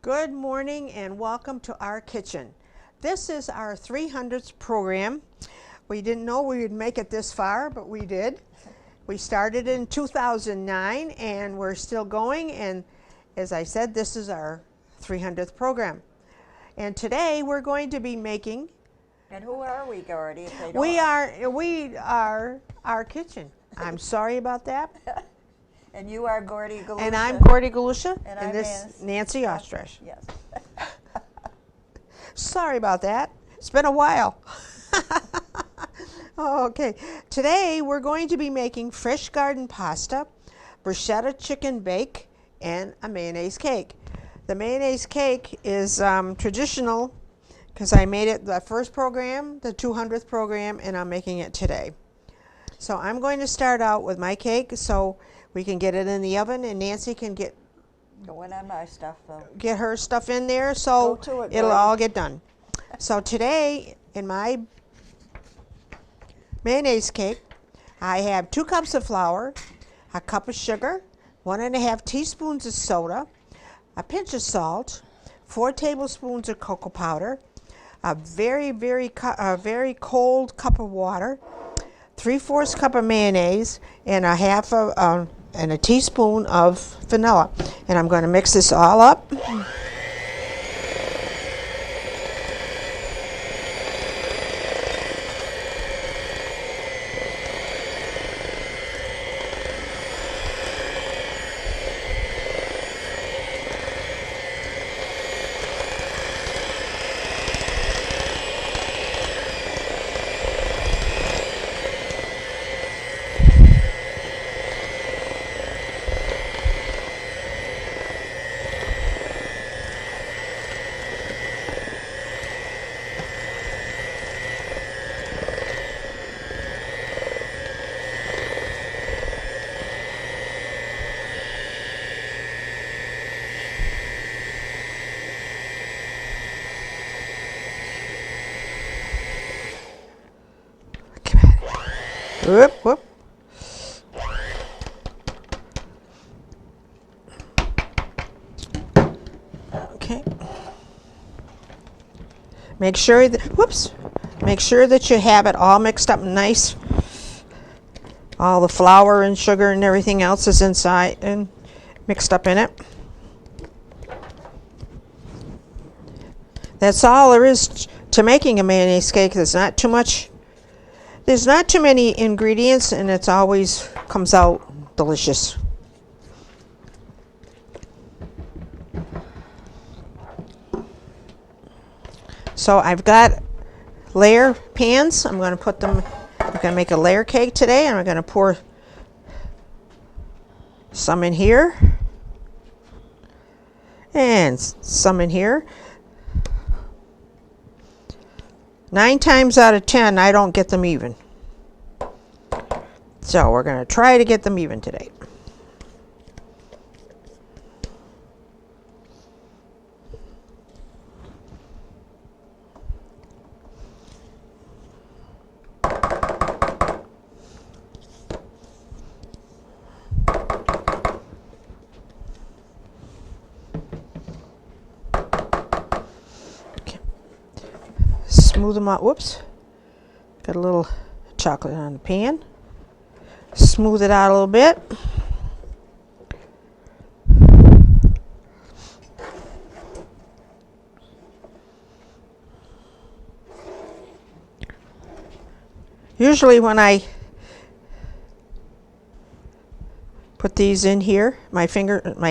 Good morning and welcome to our kitchen. This is our 300th program. We didn't know we would make it this far, but we did. We started in 2009 and we're still going, and as I said, this is our 300th program. And today we're going to be making... And who are we, Gordy? If they don't We are our kitchen. I'm sorry about that. And you are Gordy Galusha. And I'm Gordy Galusha, And and I'm this Nancy Ostrich. Yes. Sorry about that. It's been a while. Okay. Today we're going to be making fresh garden pasta, bruschetta chicken bake, and a mayonnaise cake. The mayonnaise cake is traditional because I made it the first program, the 200th program, and I'm making it today. So I'm going to start out with my cake so we can get it in the oven, and Nancy can get Going on my stuff, though. her stuff in there so Go to it, it'll Gordy. all get done. So today in my mayonnaise cake, I have 2 cups of flour, a cup of sugar, 1.5 teaspoons of soda, a pinch of salt, 4 tablespoons of cocoa powder, a very cold cup of water, 3/4 cup of mayonnaise, and a teaspoon of vanilla. And I'm going to mix this all up. Whoop, whoop. Okay. Make sure that you have it all mixed up nice. All the flour and sugar and everything else is inside and mixed up in it. That's all there is to making a mayonnaise cake. There's not too many ingredients, and it's always comes out delicious. So I've got layer pans. I'm going to make a layer cake today, and I'm going to pour some in here and some in here. 9 times out of 10, I don't get them even. So we're going to try to get them even today. Smooth them out. Whoops. Got a little chocolate on the pan. Smooth it out a little bit. Usually when I put these in here, my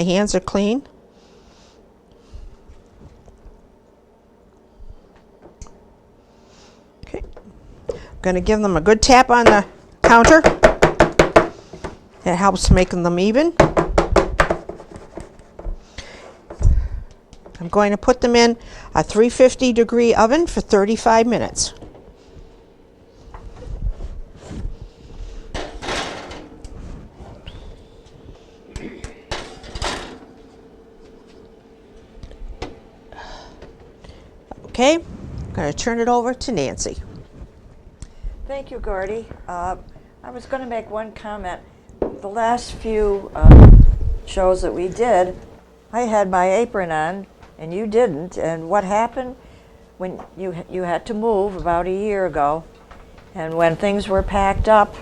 hands are clean. Going to give them a good tap on the counter. It helps making them even. I'm going to put them in a 350 degree oven for 35 minutes. Okay, I'm going to turn it over to Nancy. Thank you, Gordy. I was going to make one comment. The last few shows that we did, I had my apron on and you didn't. And what happened when you had to move about a year ago, and when things were packed up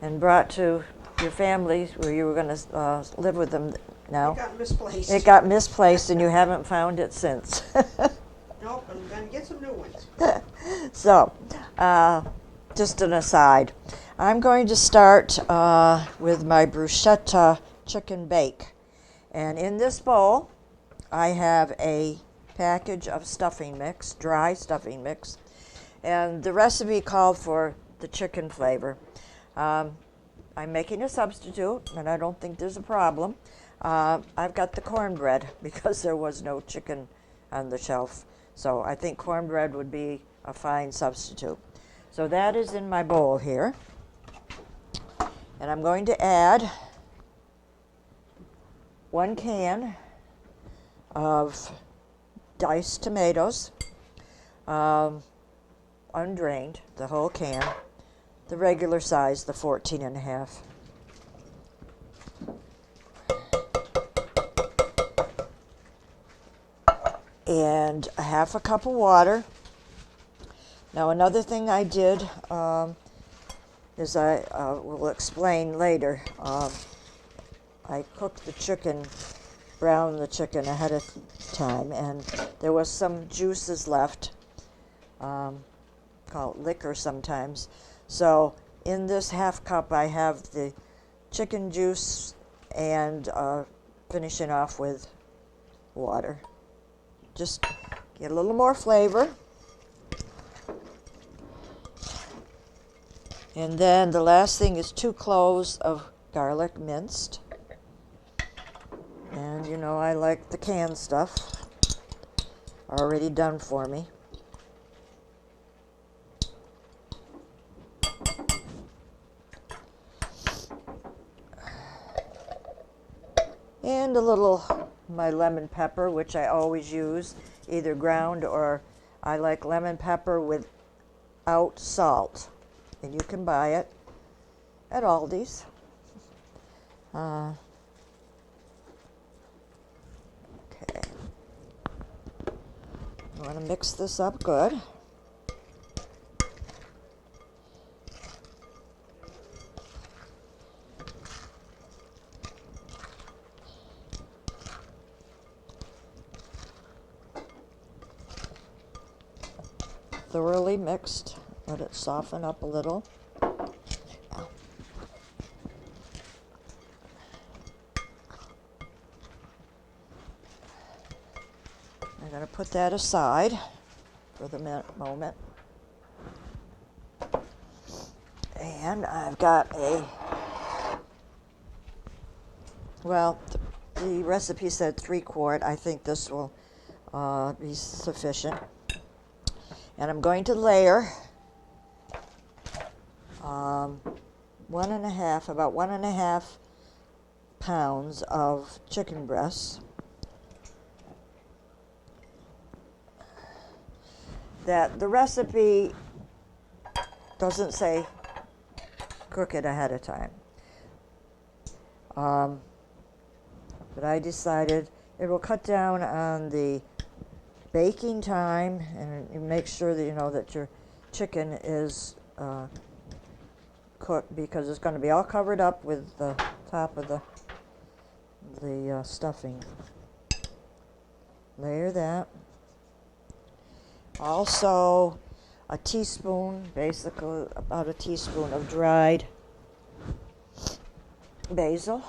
and brought to your family where you were going to live with them now, It got misplaced. it got misplaced, and you haven't found it since. Nope, I'm going to get some new ones. So, just an aside. I'm going to start with my bruschetta chicken bake. And in this bowl, I have a package of stuffing mix, dry stuffing mix. And the recipe called for the chicken flavor. I'm making a substitute, and I don't think there's a problem. I've got the cornbread because there was no chicken on the shelf. So I think cornbread would be a fine substitute. So that is in my bowl here. And I'm going to add 1 can of diced tomatoes, undrained, the whole can, the regular size, the 14.5. And a half a cup of water. Now another thing I did is I will explain later. I cooked the chicken, browned the chicken ahead of time, and there was some juices left, called liquor sometimes. So in this half cup I have the chicken juice and finishing off with water. Just get a little more flavor. And then the last thing is 2 cloves of garlic minced. And you know I like the canned stuff, already done for me. And a little my lemon pepper, which I always use, either ground or I like lemon pepper without salt. And you can buy it at Aldi's. Okay. I want to mix this up good. Thoroughly mixed. Let it soften up a little. I'm going to put that aside for the moment. And I've got the recipe said 3 quart. I think this will be sufficient. And I'm going to layer about 1.5 pounds of chicken breasts. That the recipe doesn't say cook it ahead of time. But I decided it will cut down on the baking time, and you make sure that you know that your chicken is cooked, because it's going to be all covered up with the top of the stuffing. Layer that. Also a teaspoon, basically about a teaspoon of dried basil.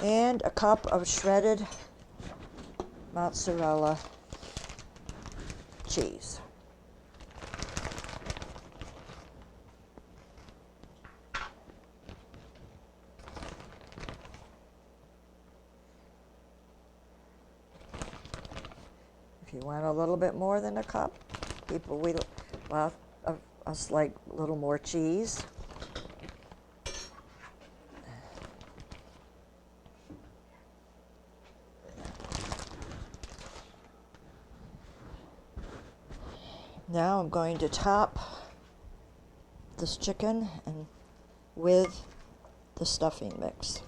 And a cup of shredded mozzarella cheese. If you want a little bit more than a cup, us like a little more cheese. Now I'm going to top this chicken and with the stuffing mix.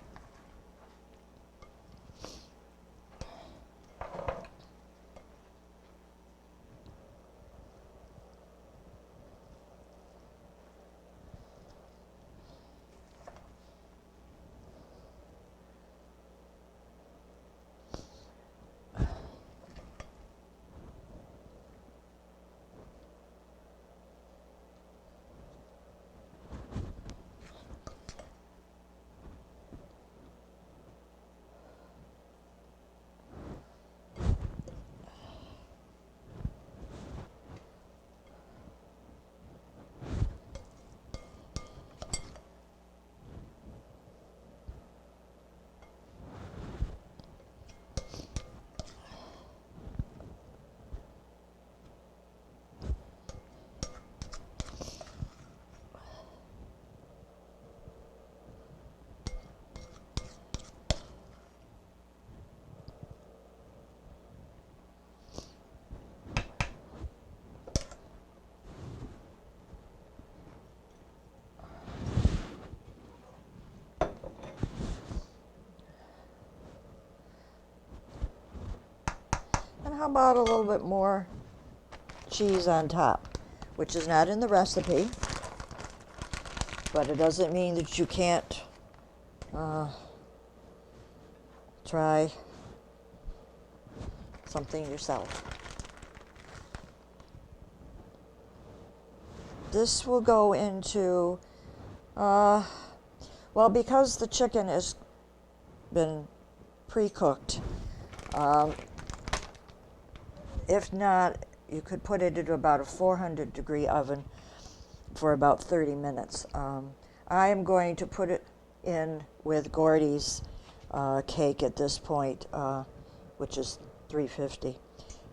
And how about a little bit more cheese on top, which is not in the recipe, but it doesn't mean that you can't try something yourself. This will go into, well, because the chicken has been pre-cooked, if not, you could put it in about a 400-degree oven for about 30 minutes. I am going to put it in with Gordy's cake at this point, which is 350,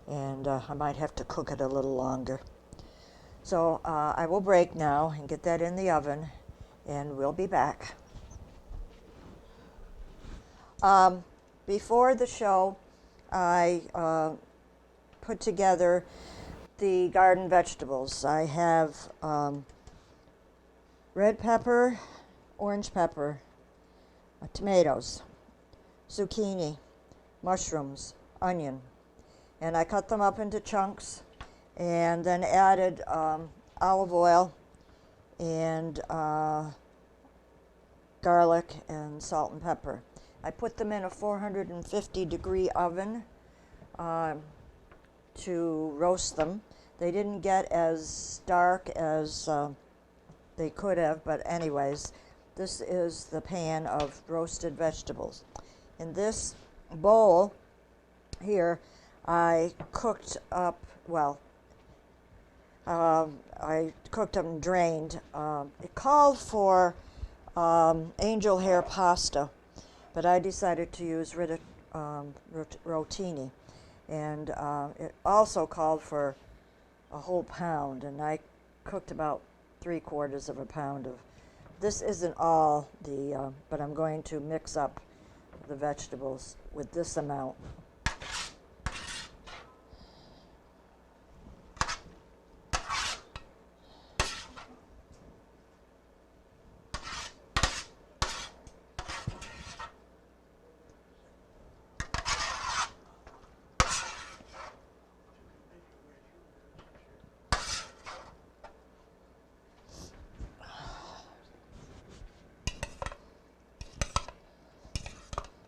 and I might have to cook it a little longer. So I will break now and get that in the oven, and we'll be back. Before the show, I put together the garden vegetables. I have red pepper, orange pepper, tomatoes, zucchini, mushrooms, onion, and I cut them up into chunks and then added olive oil and garlic and salt and pepper. I put them in a 450-degree oven to roast them. They didn't get as dark as they could have, but anyways, this is the pan of roasted vegetables. In this bowl here, I cooked up, well, I cooked up and drained. It called for angel hair pasta, but I decided to use rotini. And it also called for a whole pound, and I cooked about 3/4 of a pound of. This isn't all the, but I'm going to mix up the vegetables with this amount.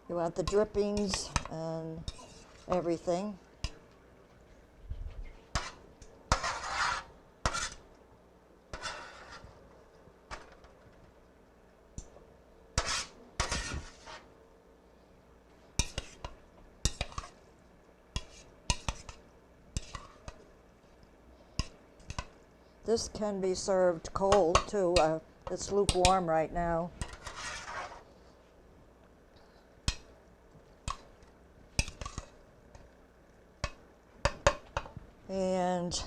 You want the drippings and everything. This can be served cold too. It's lukewarm right now. And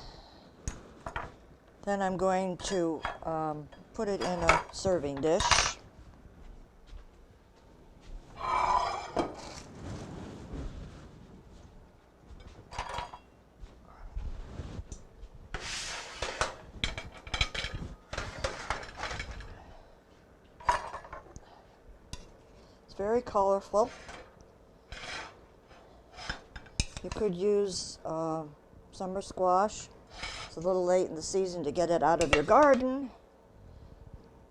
then I'm going to put it in a serving dish. very colorful. You could use summer squash. It's a little late in the season to get it out of your garden.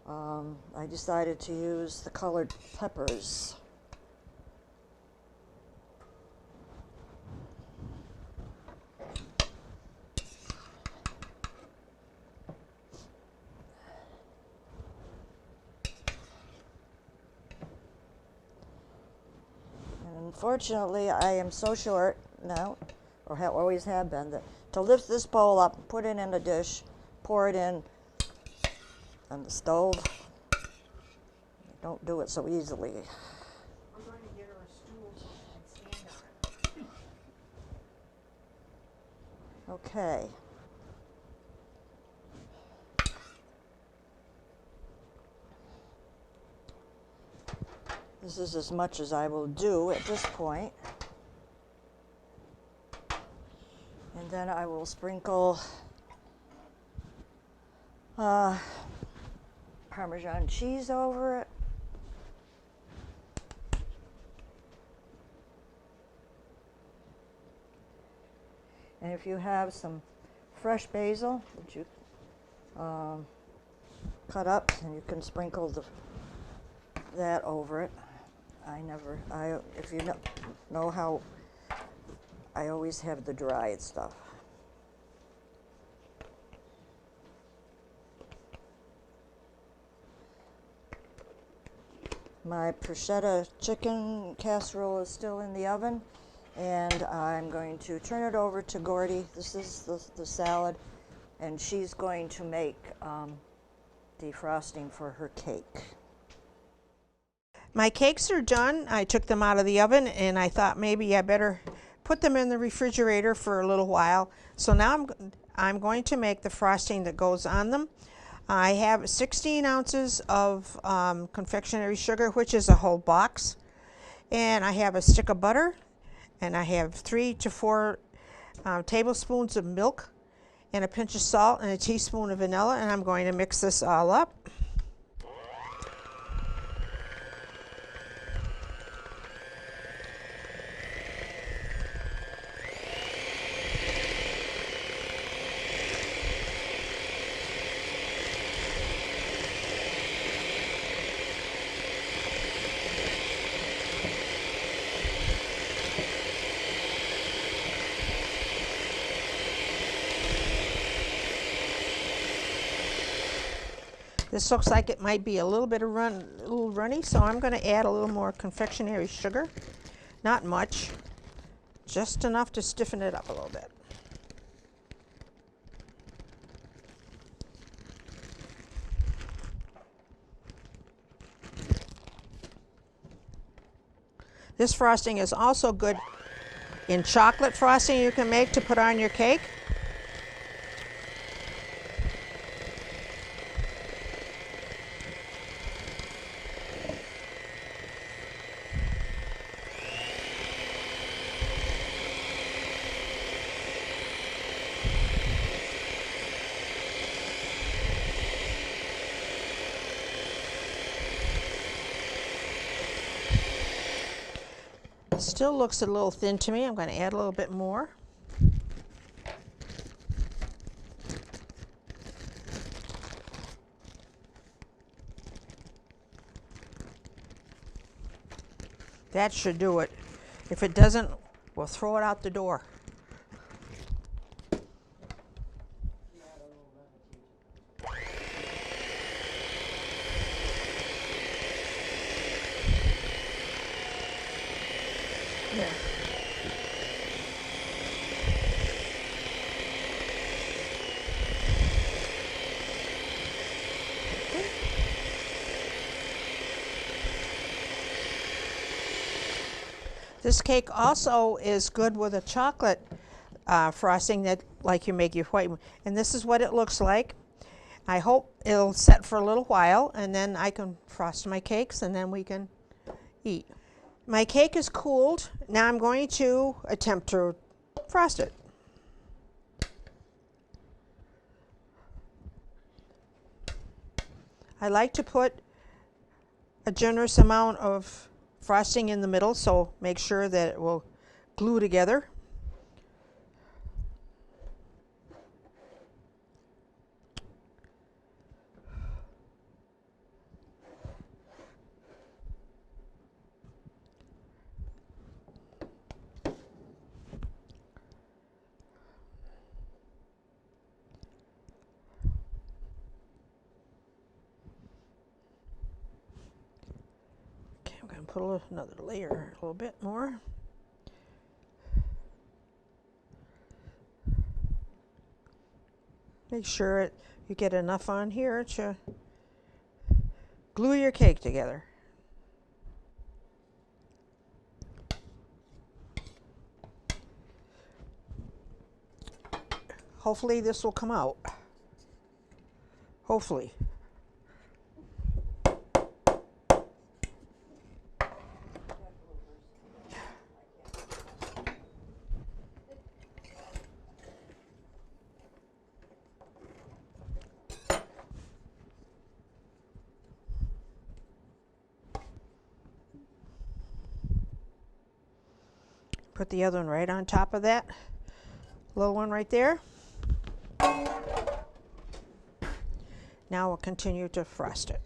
I decided to use the colored peppers. Unfortunately, I am so short now, or always have been, that to lift this bowl up, put it in a dish, pour it in on the stove, I don't do it so easily. I'm going to get her a stool and stand on it. Okay. This is as much as I will do at this point. And then I will sprinkle Parmesan cheese over it. And if you have some fresh basil that you cut up, and you can sprinkle that over it. If you know how, I always have the dried stuff. My bruschetta chicken casserole is still in the oven, and I'm going to turn it over to Gordy. This is the salad, and she's going to make the frosting for her cake. My cakes are done. I took them out of the oven and I thought maybe I better put them in the refrigerator for a little while. So now I'm going to make the frosting that goes on them. I have 16 ounces of confectionery sugar, which is a whole box. And I have a stick of butter, and I have 3 to 4 tablespoons of milk, and a pinch of salt, and a teaspoon of vanilla, and I'm going to mix this all up. This looks like it might be a little bit of little runny, so I'm going to add a little more confectionery sugar. Not much, just enough to stiffen it up a little bit. This frosting is also good in chocolate frosting you can make to put on your cake. Still looks a little thin to me. I'm going to add a little bit more. That should do it. If it doesn't, we'll throw it out the door. Yeah. This cake also is good with a chocolate frosting that, like you make your white one. And this is what it looks like. I hope it'll set for a little while, and then I can frost my cakes, and then we can eat. My cake is cooled. Now I'm going to attempt to frost it. I like to put a generous amount of frosting in the middle, so make sure that it will glue together. I'm going to put another layer, a little bit more. Make sure you get enough on here to glue your cake together. Hopefully this will come out. Hopefully. Put the other one right on top of that little one right there. Now we'll continue to frost it.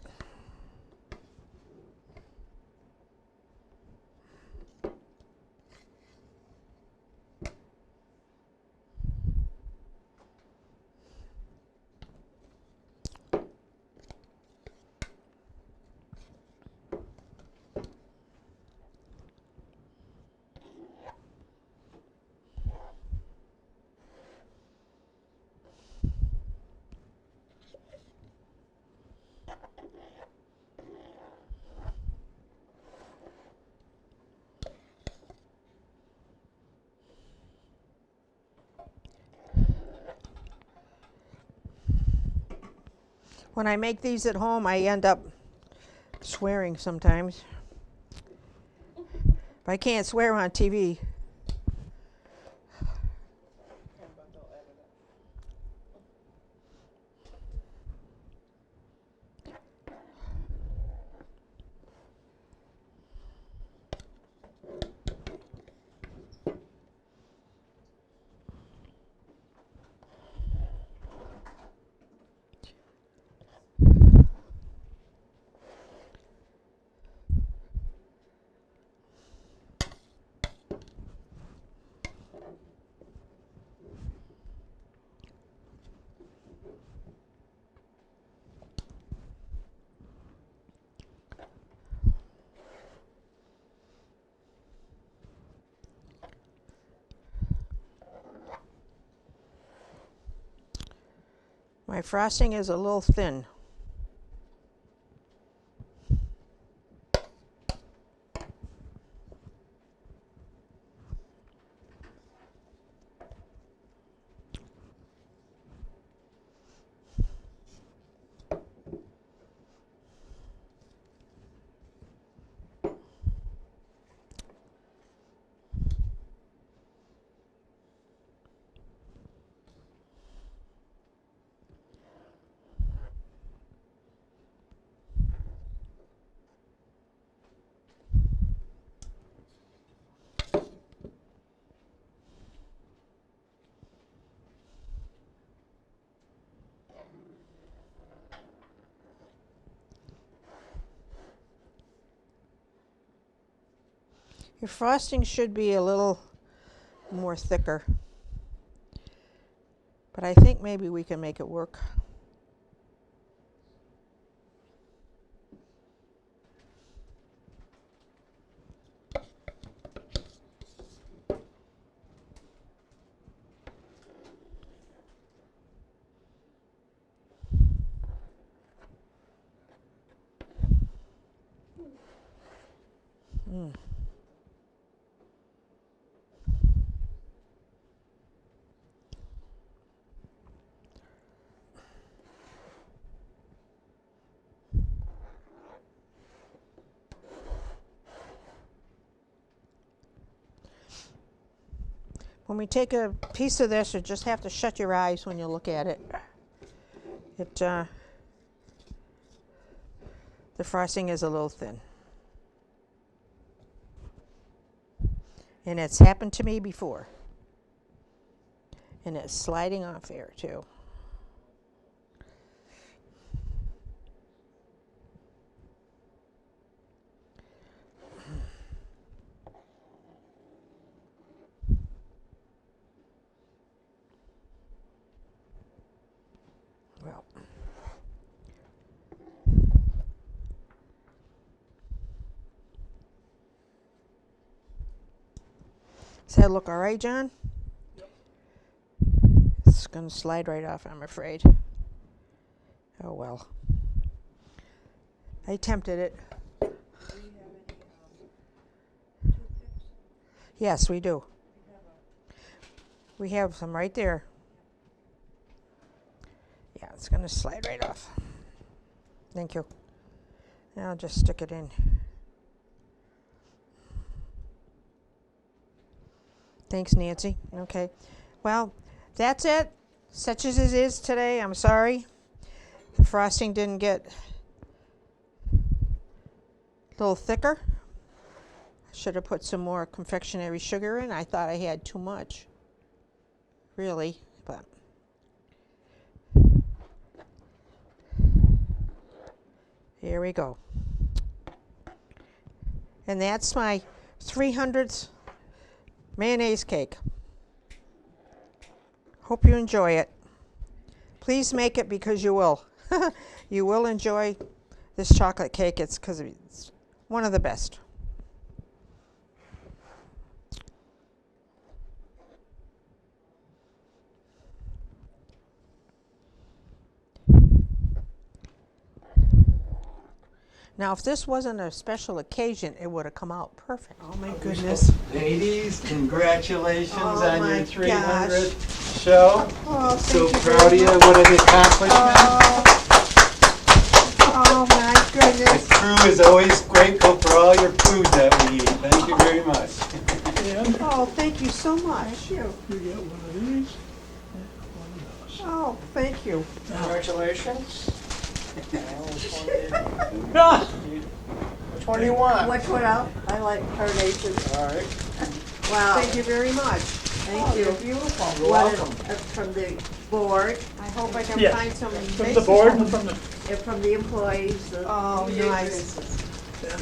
When I make these at home, I end up swearing sometimes. But I can't swear on TV. My frosting is a little thin. Your frosting should be a little more thicker, but I think maybe we can make it work. When we take a piece of this, you just have to shut your eyes when you look at it. The frosting is a little thin. And it's happened to me before. And it's sliding off there too. Well, does that look all right, John? Yep. It's going to slide right off, I'm afraid. Oh well. I attempted it. Yes, we do. We have some right there. Yeah, it's going to slide right off. Thank you. Now I'll just stick it in. Thanks, Nancy. Okay. Well, that's it. Such as it is today. I'm sorry. The frosting didn't get a little thicker. Should have put some more confectionery sugar in. I thought I had too much. Really, but here we go. And that's my 300th mayonnaise cake. Hope you enjoy it. Please make it because you will. You will enjoy this chocolate cake. It's because it's one of the best. Now, if this wasn't a special occasion, it would have come out perfect. Oh my goodness. Ladies, congratulations Oh on my your 300th gosh. show. Oh, So thank you proud of very you. much. What an accomplishment. Oh my The goodness. crew is always grateful for all your food that we eat. Thank you very much. And Oh, thank you so much. you get one of these and one of those. Oh, thank you. Congratulations. Ah, 21. Which one out? I like carnations. All right. Wow. Thank you very much. Thank you. You're beautiful. You're welcome. From the board I hope I can Yeah. find some from the bases board for- and from the, and from the employees, Oh, nice. and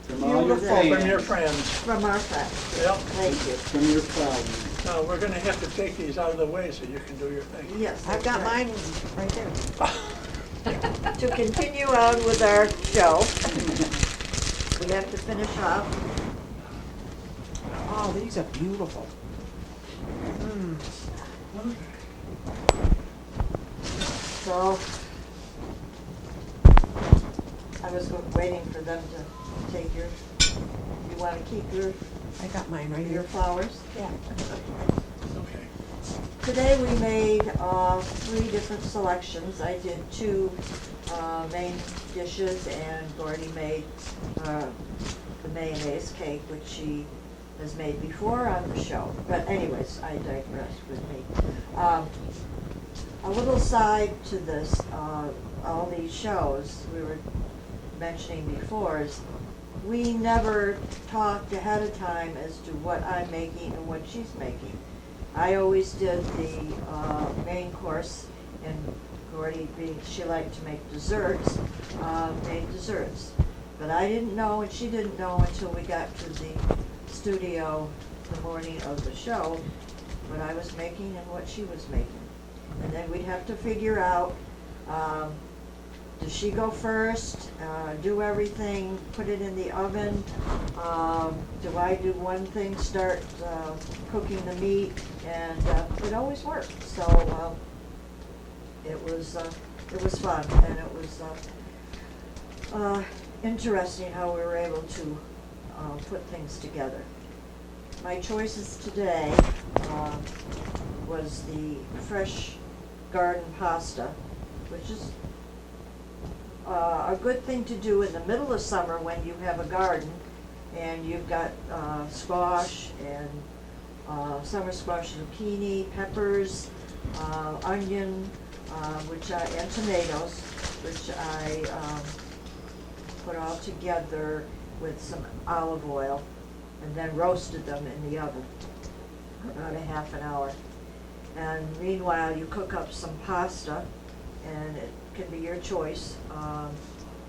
From all your Beautiful. from your fans. friends. from our friends. Yep. Thank you. From your friends. Now, we're gonna have to take these out of the way so you can do your thing. Yes. I've got that's right. mine right there. To continue on with our show, we have to finish off. Oh, these are beautiful. So I was waiting for them to take your, you want to keep I got mine right your here. flowers? Yeah. Okay. Today we made 3 different selections. I did 2 main dishes, and Gordy made the mayonnaise cake, which she has made before on the show. But anyways, I digress with me. A little side to this, all these shows we were mentioning before is we never talked ahead of time as to what I'm making and what she's making. I always did the main course, and Gordy, being she liked to make desserts, made desserts. But I didn't know, and she didn't know until we got to the studio the morning of the show, what I was making and what she was making. And then we'd have to figure out, does she go first, do everything, put it in the oven? Do I do one thing, start cooking the meat? And it always worked. So it was fun, and it was interesting how we were able to put things together. My choices today was the fresh garden pasta, which is a good thing to do in the middle of summer when you have a garden and you've got squash and summer squash, zucchini, peppers, onion, and tomatoes, which I put all together with some olive oil and then roasted them in the oven for about a half an hour. And meanwhile, you cook up some pasta, and it can be your choice.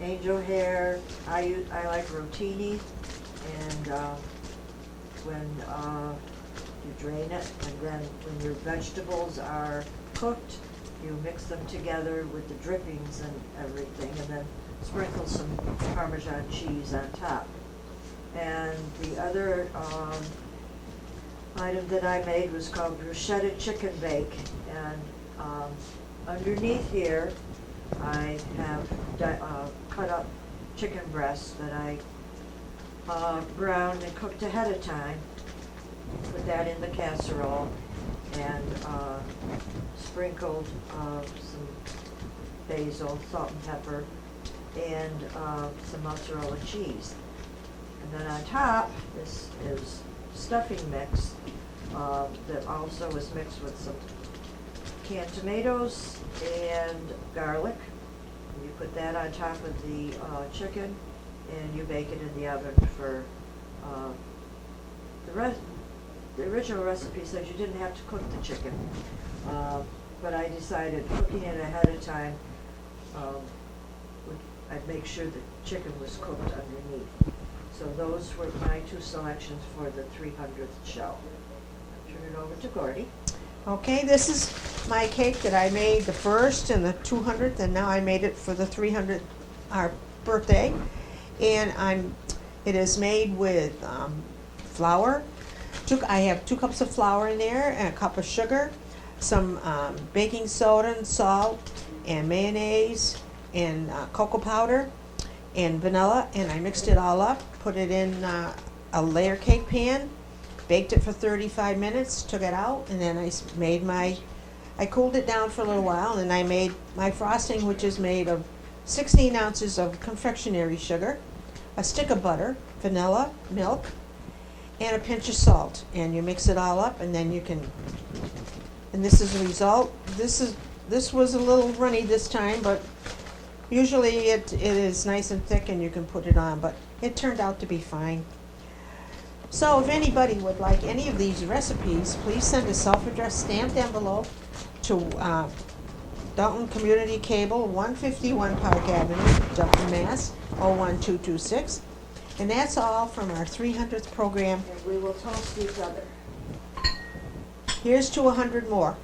Angel hair, I like rotini, and when you drain it, and then when your vegetables are cooked, you mix them together with the drippings and everything, and then sprinkle some Parmesan cheese on top. And the other item that I made was called bruschetta chicken bake, and underneath here I have cut up chicken breasts that I browned and cooked ahead of time. Put that in the casserole and sprinkled some basil, salt and pepper, and some mozzarella cheese. And then on top, this is stuffing mix that also is mixed with some canned tomatoes and garlic. And you put that on top of the chicken, and you bake it in the oven for the original recipe says you didn't have to cook the chicken, but I decided cooking it ahead of time, I'd make sure the chicken was cooked underneath. So those were my two selections for the 300th show. I'll turn it over to Gordy. Okay, this is my cake that I made the first and the 200th, and now I made it for the 300th, our birthday. And it is made with flour. I have 2 cups of flour in there, and a cup of sugar, some baking soda and salt, and mayonnaise, and cocoa powder, and vanilla, and I mixed it all up, put it in a layer cake pan, baked it for 35 minutes, took it out, and then I cooled it down for a little while, and I made my frosting, which is made of 16 ounces of confectionery sugar, a stick of butter, vanilla, milk, and a pinch of salt. And you mix it all up, and then you can, and this is the result. This was a little runny this time, but usually it is nice and thick and you can put it on, but it turned out to be fine. So if anybody would like any of these recipes, please send a self-addressed stamped envelope to Dalton Community Cable, 151 Park Avenue, Dalton, Mass. 01226. And that's all from our 300th program. And we will toast each other. Here's to 100 more.